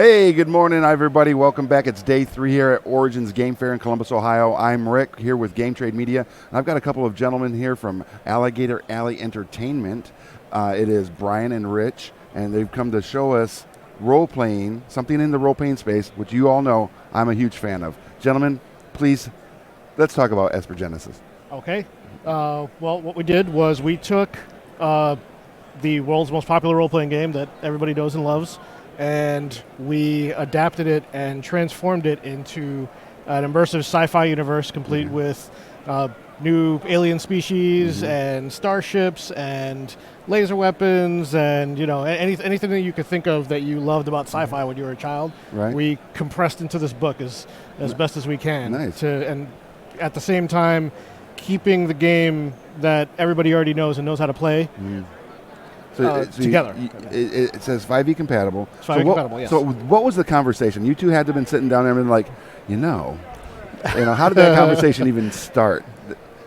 Hey, good morning, everybody. Welcome back. It's day 3 here at Origins Game Fair in Columbus, Ohio. I'm Rick, here with Game Trade Media. I've got a couple of gentlemen here from Alligator Alley Entertainment. It is Brian and Rich, and they've come to show us role-playing, something in the role-playing space, which you all know I'm a huge fan of. Gentlemen, please, let's talk about Esper Genesis. Okay. Well, what we did was we took the world's most popular role-playing game that everybody knows and loves, and we adapted it and transformed it into an immersive sci-fi universe complete with new alien species and starships and laser weapons and anything that you could think of that you loved about sci-fi when you were a child. Right. We compressed into this book as best as we can. Nice. And at the same time, keeping the game that everybody already knows and knows how to play. So together. It says 5e compatible. It's 5e compatible, yes. So what was the conversation? You two had to have been sitting down there and been like, how did that conversation even start?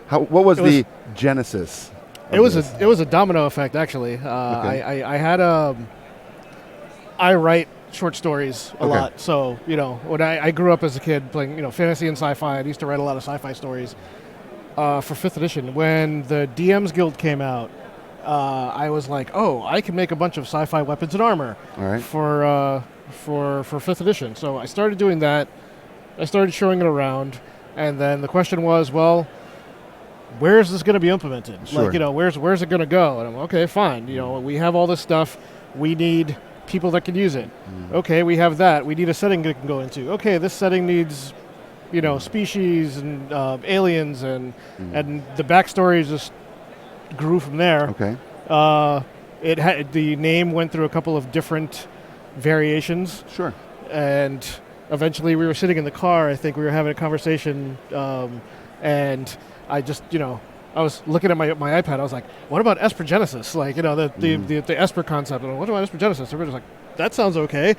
What was the genesis? It was a domino effect, actually. I write short stories a lot. So when I grew up as a kid playing fantasy and sci-fi, I used to write a lot of sci-fi stories. For 5th edition, when the DM's Guild came out, I was like, I can make a bunch of sci-fi weapons and armor for 5th edition. So I started doing that. I started showing it around, and then the question was, well, where is this going to be implemented? Sure. Like, where's it going to go? And I'm okay, fine. We have all this stuff. We need people that can use it. Okay, we have that. We need a setting it can go into. Okay, this setting needs, species and aliens, and the backstory just grew from there. Okay. The name went through a couple of different variations. Sure. And eventually we were sitting in the car. I think we were having a conversation, and I just, I was looking at my iPad. I was like, what about Esper Genesis? Like, the Esper concept. And what about Esper Genesis? Everybody was like, that sounds okay.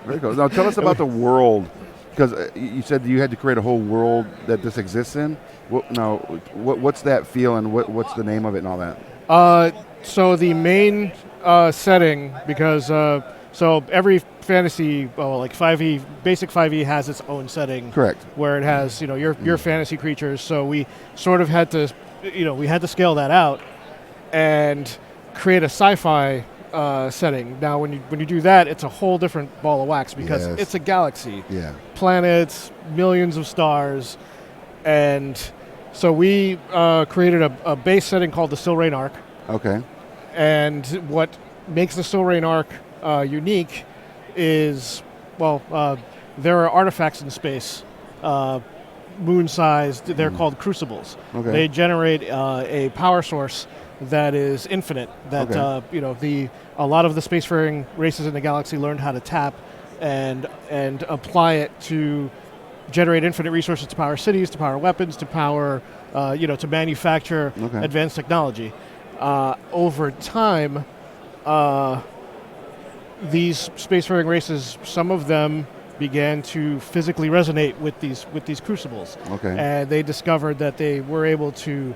Very cool. Now tell us about the world, because you said you had to create a whole world that this exists in. What's that feel, and what's the name of it and all that? So the main setting, because so every fantasy, like 5e, basic 5e has its own setting. Correct. Where it has your fantasy creatures. So we sort of had to, we had to scale that out and create a sci-fi setting. Now, when you do that, it's a whole different ball of wax because it's a galaxy. Yeah. Planets, millions of stars, and so we created a base setting called the Silrain Arc. Okay. And what makes the Silrain Arc unique is, there are artifacts in space, moon-sized. They're called crucibles. Okay. They generate a power source that is infinite. That a lot of the spacefaring races in the galaxy learned how to tap and apply it to generate infinite resources to power cities, to power weapons, to power, to manufacture advanced technology. Over time, these spacefaring races, some of them began to physically resonate with these crucibles. Okay. And they discovered that they were able to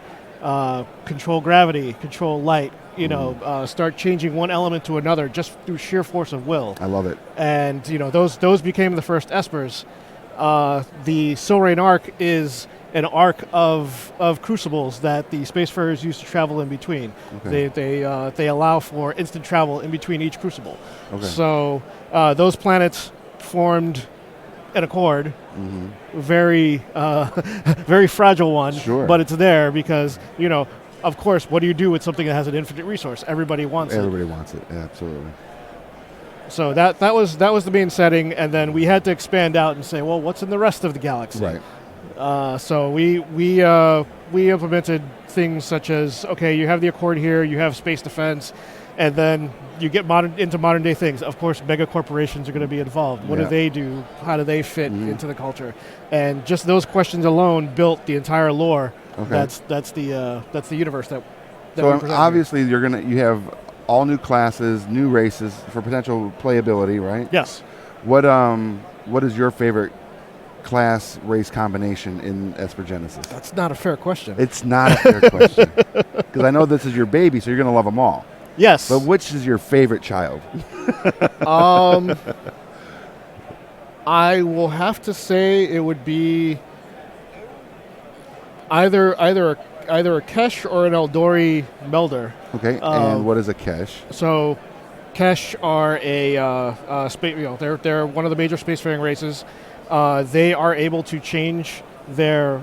control gravity, control light, start changing one element to another just through sheer force of will. I love it. And those became the first Espers. The Silrain Arc is an arc of crucibles that the spacefarers used to travel in between. Okay. They allow for instant travel in between each crucible. Okay. So those planets formed an accord, very very fragile one, but it's there because of course, what do you do with something that has an infinite resource? Everybody wants it. Everybody wants it. Absolutely. So that was the main setting, and then we had to expand out and say, well, what's in the rest of the galaxy? Right. So we implemented things such as, you have the Accord here, you have space defense, and then you get into modern day things. Of course, mega corporations are going to be involved. What do they do? How do they fit into the culture? And just those questions alone built the entire lore. Okay. That's the universe that so obviously here. You have all new classes, new races for potential playability, right? Yes. What is your favorite class race combination in Esper Genesis? That's not a fair question. It's not a fair question because I know this is your baby, so you're going to love them all. Yes. But which is your favorite child? I will have to say it would be either a Kesh or an Eldori Melder. Okay, and what is a Kesh? So, Kesh are they're one of the major spacefaring races. They are able to change their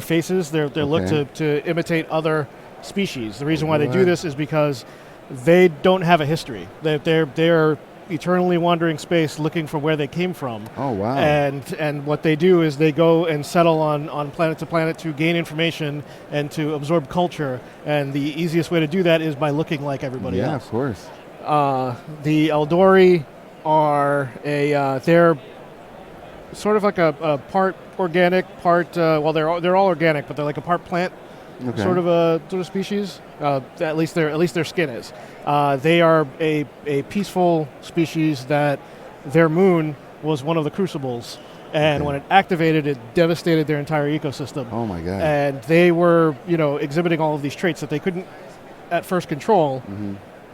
faces, their look to imitate other species. The reason why they do this is because they don't have a history. They're eternally wandering space looking for where they came from. Oh, wow. And what they do is they go and settle on planet to planet to gain information and to absorb culture. And the easiest way to do that is by looking like everybody else. Yeah, of course. The Eldori are they're sort of like a part organic, part they're all organic, but they're like a part plant sort of species. At least their skin is. They are a peaceful species that their moon was one of the crucibles, and when it activated, it devastated their entire ecosystem. Oh my God! And they were exhibiting all of these traits that they couldn't at first control.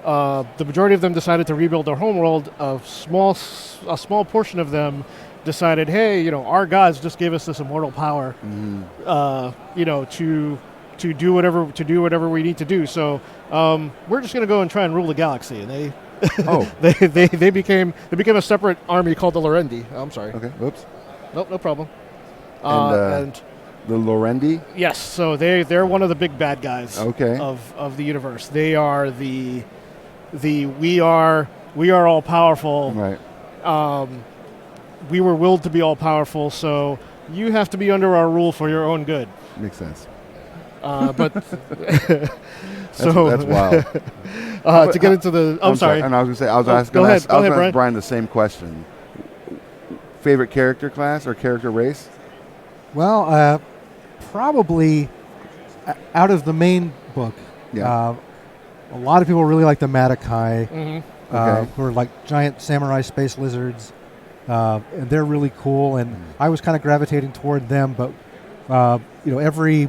The majority of them decided to rebuild their homeworld. A small portion of them decided, hey, our gods just gave us this immortal power, to do whatever we need to do. So we're just going to go and try and rule the galaxy. And they became a separate army called the Lorendi. Oh, I'm sorry. Okay. Oops. Nope, no problem. And the Lorendi? Yes. So they're one of the big bad guys. Okay. Of the universe. They are the we are all powerful. Right. We were willed to be all powerful, so you have to be under our rule for your own good. Makes sense. But that's wild. To get into the, I'm sorry. And I was going to say, I was asking Brian the same question. Favorite character class or character race? Well, probably out of the main book. Yeah. A lot of people really like the Matakai, Mm-hmm. who are like giant samurai space lizards, and they're really cool. And I was kind of gravitating toward them, but every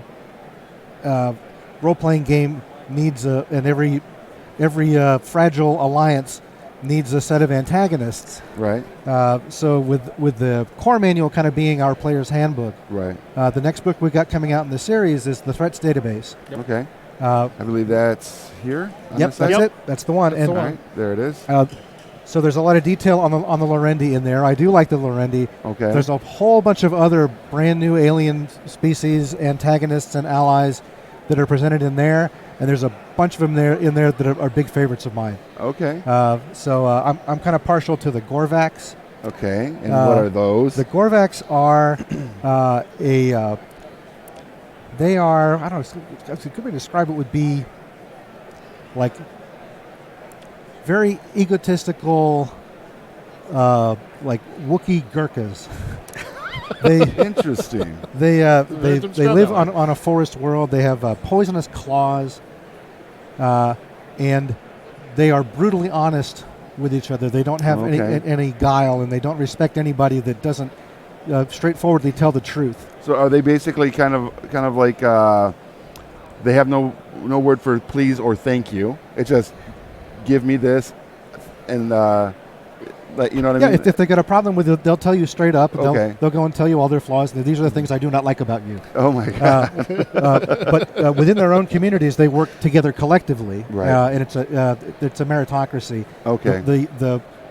role-playing game needs and every fragile alliance needs a set of antagonists. Right. So with the core manual kind of being our player's handbook, right. The next book we got coming out in the series is the Threats Database. Yep. Okay. I believe that's here. Yep, that's it. That's the one. That's the one. Right, there it is. So there's a lot of detail on the Lorendi in there. I do like the Lorendi. Okay. There's a whole bunch of other brand new alien species, antagonists, and allies that are presented in there, and there's a bunch of them in there that are big favorites of mine. Okay. So I'm kind of partial to the Gorvax. Okay. And what are those? The Gorvax are they are, I don't know, a good way to describe it would be like very egotistical, like Wookiee Gurkhas. Interesting. They live on a forest world. They have poisonous claws, and they are brutally honest with each other. They don't have any guile, and they don't respect anybody that doesn't straightforwardly tell the truth. So are they basically kind of like they have no word for please or thank you? It's just give me this, and you know what I mean? If they got a problem with it, they'll tell you straight up. They'll go and tell you all their flaws. These are the things I do not like about you. Oh my God! But within their own communities, they work together collectively, right. And it's a meritocracy. Okay.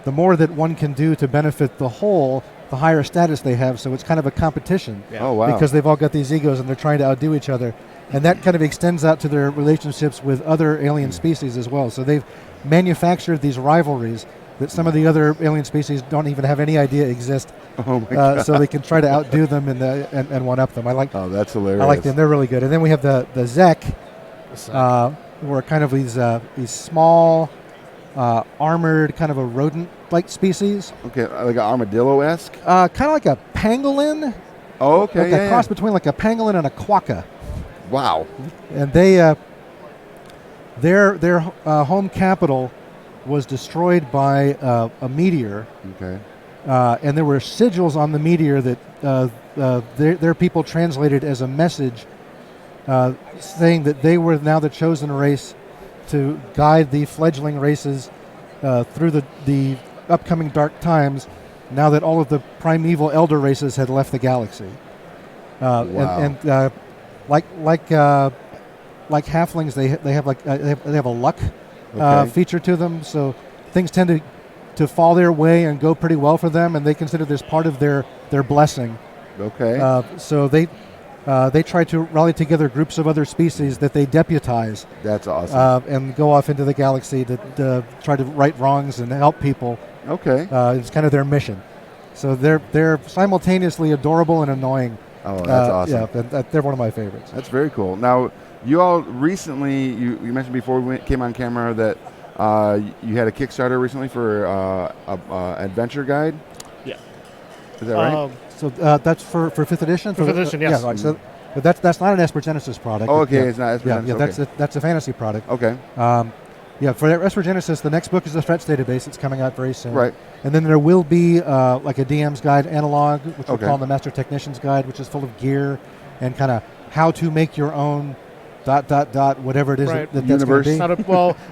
The more that one can do to benefit the whole, the higher status they have. So it's kind of a competition. Yeah. Oh wow! Because they've all got these egos and they're trying to outdo each other, and that kind of extends out to their relationships with other alien species as well. So they've manufactured these rivalries that some of the other alien species don't even have any idea exist. Oh my God. So they can try to outdo them and one-up them. Oh, that's hilarious. I like them. They're really good. And then we have the Zek, who are kind of these small, armored, kind of a rodent-like species. Okay, like an armadillo-esque? Kind of like a pangolin. Oh, okay. Like a cross between like a pangolin and a quokka. Wow. And they, their home capital was destroyed by a meteor. Okay. And there were sigils on the meteor that their people translated as a message saying that they were now the chosen race to guide the fledgling races through the upcoming dark times, now that all of the primeval elder races had left the galaxy. Wow. And like halflings, they have a luck feature to them, so things tend to fall their way and go pretty well for them, and they consider this part of their blessing. Okay. So they try to rally together groups of other species that they deputize. That's awesome. And go off into the galaxy to try to right wrongs and help people. Okay. It's kind of their mission. So they're simultaneously adorable and annoying. Oh, that's awesome. Yeah, they're one of my favorites. That's very cool. Now, you all recently, you mentioned before we came on camera that you had a Kickstarter recently for an adventure guide. Yeah. Is that right? So that's for 5th edition? For 5th edition, yes. Yeah, right. So, but that's not an Esper Genesis product. Oh, okay. It's not Esper Genesis. Yeah, okay. that's a fantasy product. Okay. Yeah, for Esper Genesis, the next book is the Threats database. It's coming out very soon. Right. And then there will be like a DM's guide analog, which we're Okay. calling the Master Technician's Guide, which is full of gear and kind of how to make your own ... whatever it is Right. that's Universe. going to be.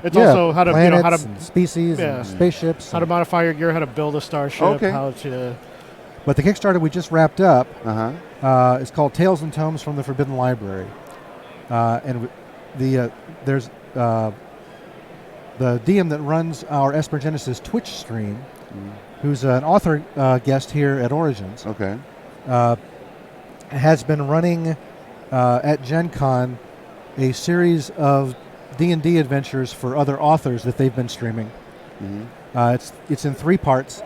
It's also how to planets and species and spaceships. how to modify your gear, how to build a starship, Okay. how to. But the Kickstarter we just wrapped up Uh-huh. is called Tales and Tomes from the Forbidden Library, and there's the DM that runs our Esper Genesis Twitch stream, who's an author guest here at Origins, Okay. has been running at Gen Con a series of D&D adventures for other authors that they've been streaming. It's in 3 parts,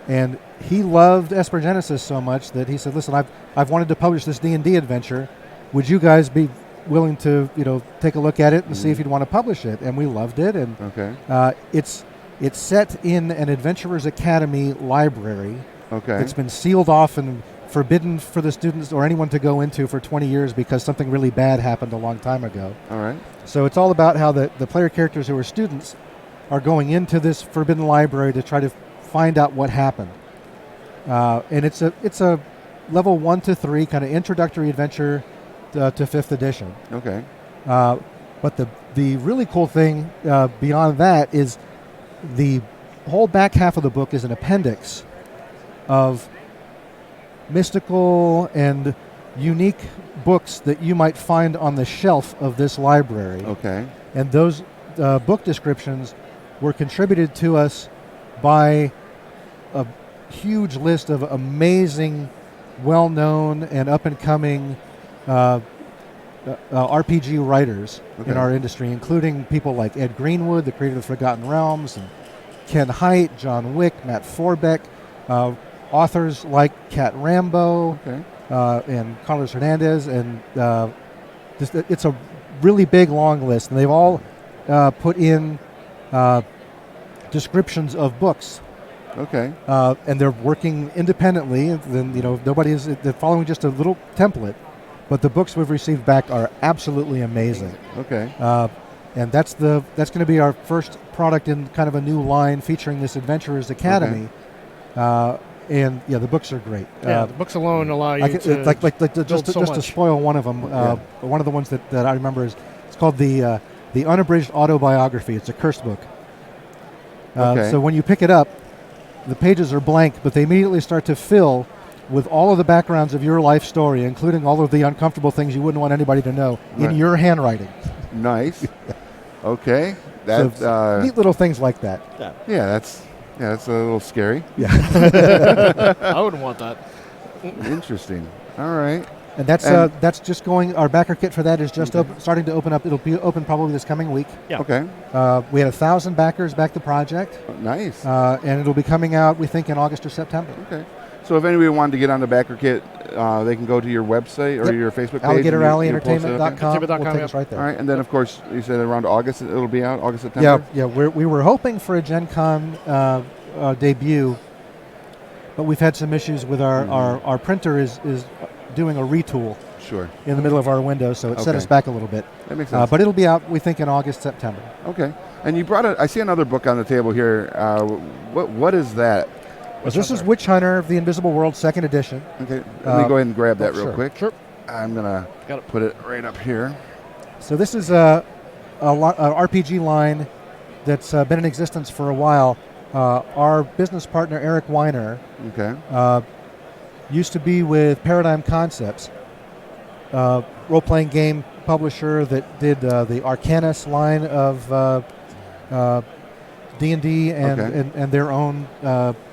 and he loved Esper Genesis so much that he said, "Listen, I've wanted to publish this D&D adventure. Would you guys be willing to take a look at it and see if you'd want to publish it?" And we loved it, and Okay. it's set in an Adventurers Academy library. Okay. It's been sealed off and forbidden for the students or anyone to go into for 20 years because something really bad happened a long time ago. All right. So it's all about how the player characters who are students are going into this forbidden library to try to find out what happened. And it's a level 1 to 3 kind of introductory adventure to 5th edition. Okay. But the really cool thing beyond that is the whole back half of the book is an appendix of mystical and unique books that you might find on the shelf of this library. Okay. And those book descriptions were contributed to us by a huge list of amazing, well-known and up-and-coming RPG writers in our industry, including people like Ed Greenwood, the creator of Forgotten Realms, and Ken Hite, John Wick, Matt Forbeck, authors like Kat Rambo and Carlos Hernandez, and it's a really big, long list, and they've all put in descriptions of books. Okay. And they're working independently, and then they're following just a little template. But the books we've received back are absolutely amazing. Okay. And that's going to be our first product in kind of a new line featuring this Adventurers Academy. And the books are great. The books alone allow you to just to spoil one of them. One of the ones that I remember it's called the Unabridged Autobiography. It's a cursed book. So when you pick it up, the pages are blank, but they immediately start to fill with all of the backgrounds of your life story, including all of the uncomfortable things you wouldn't want anybody to know in your handwriting. Nice. Okay. That's neat little things like that. Yeah, that's a little scary. Yeah. I wouldn't want that. Interesting. All right. And that's just going. Our backer kit for that is just starting to open up. It'll be open probably this coming week. Yeah. Okay. We had 1,000 backers back the project. Nice. And it'll be coming out, we think, in August or September. Okay. So if anybody wanted to get on the backer kit, they can go to your website or your Facebook page. Alligator Alley Entertainment.com. Will take us right there. All right. And then, of course, you said around August it'll be out, August, September? Yeah. We were hoping for a Gen Con debut, but we've had some issues with our printer is doing a retool in the middle of our window, so it set us back a little bit. That makes sense. But it'll be out, we think, in August, September. Okay. And you brought I see another book on the table here. What is that? This is Witch Hunter of the Invisible World, 2nd edition. Okay. Let me go ahead and grab that real quick. Sure. I'm going to put it right up here. So this is RPG line that's been in existence for a while. Our business partner, Eric Weiner, used to be with Paradigm Concepts, role-playing game publisher that did the Arcanus line of D&D and their own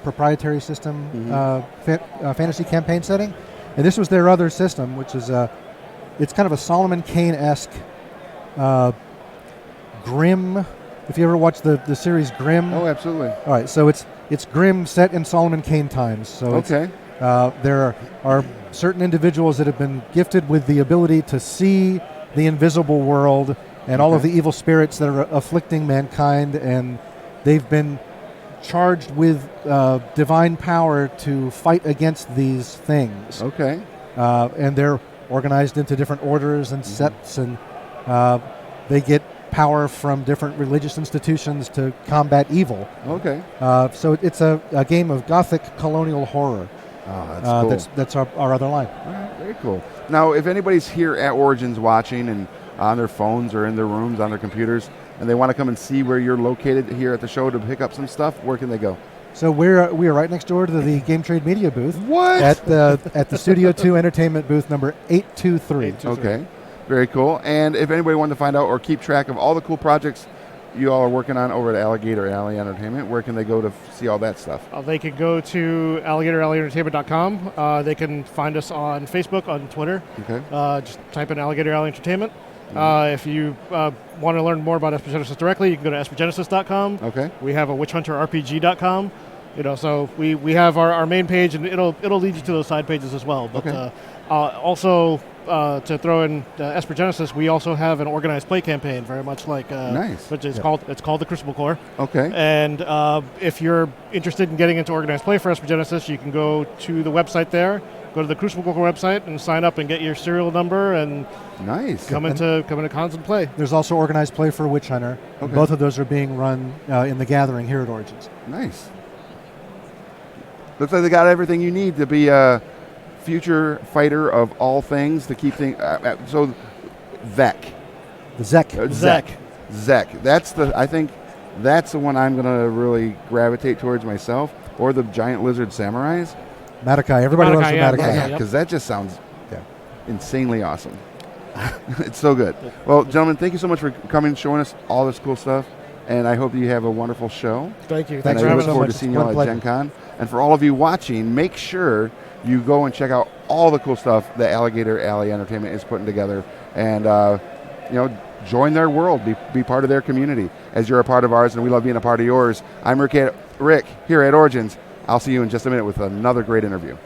proprietary system fantasy campaign setting. And this was their other system, which is it's kind of a Solomon Kane-esque Grimm. If you ever watched the series Grimm. Oh, absolutely. All right, so it's Grimm set in Solomon Kane times. So there are certain individuals that have been gifted with the ability to see the invisible world and all of the evil spirits that are afflicting mankind, and they've been charged with divine power to fight against these things. Okay. And they're organized into different orders and septs, and they get power from different religious institutions to combat evil. Okay. So it's a game of Gothic colonial horror. Oh, that's cool. That's our other line. All right, very cool. Now, if anybody's here at Origins watching and on their phones or in their rooms, on their computers, and they want to come and see where you're located here at the show to pick up some stuff, where can they go? So we are right next door to the Game Trade Media booth. What? At the Studio 2 Entertainment booth number 823. Okay, very cool. And if anybody wanted to find out or keep track of all the cool projects you all are working on over at Alligator Alley Entertainment, where can they go to see all that stuff? They can go to alligatorallyentertainment.com. They can find us on Facebook, on Twitter. Okay. Just type in Alligator Alley Entertainment. If you want to learn more about Esper Genesis directly, you can go to espergenesis.com. Okay. We have a witchhunterrpg.com. So we have our main page, and it'll lead you to those side pages as well. But also to throw in Esper Genesis, we also have an organized play campaign, very much like which is called the Crucible Core. Okay. And if you're interested in getting into organized play for Esper Genesis, you can go to the website there. Go to the Crucible Core website and sign up and get your serial number and come into cons and play. There's also organized play for Witch Hunter. Okay. Both of those are being run in the Gathering here at Origins. Nice. Looks like they got everything you need to be a future fighter of all things to keep things. So, Zek. The Zek. Zek. I think that's the one I'm going to really gravitate towards myself, or the giant lizard samurais. Matakai. Everybody loves the Matakai. Yeah, because that just sounds insanely awesome. It's so good. Well, gentlemen, thank you so much for coming and showing us all this cool stuff, and I hope you have a wonderful show. Thank you. Thanks and for I look forward to seeing you all at Gen Con. And for all of you watching, make sure you go and check out all the cool stuff that Alligator Alley Entertainment is putting together, and join their world, be part of their community, as you're a part of ours, and we love being a part of yours. I'm Rick here at Origins. I'll see you in just a minute with another great interview.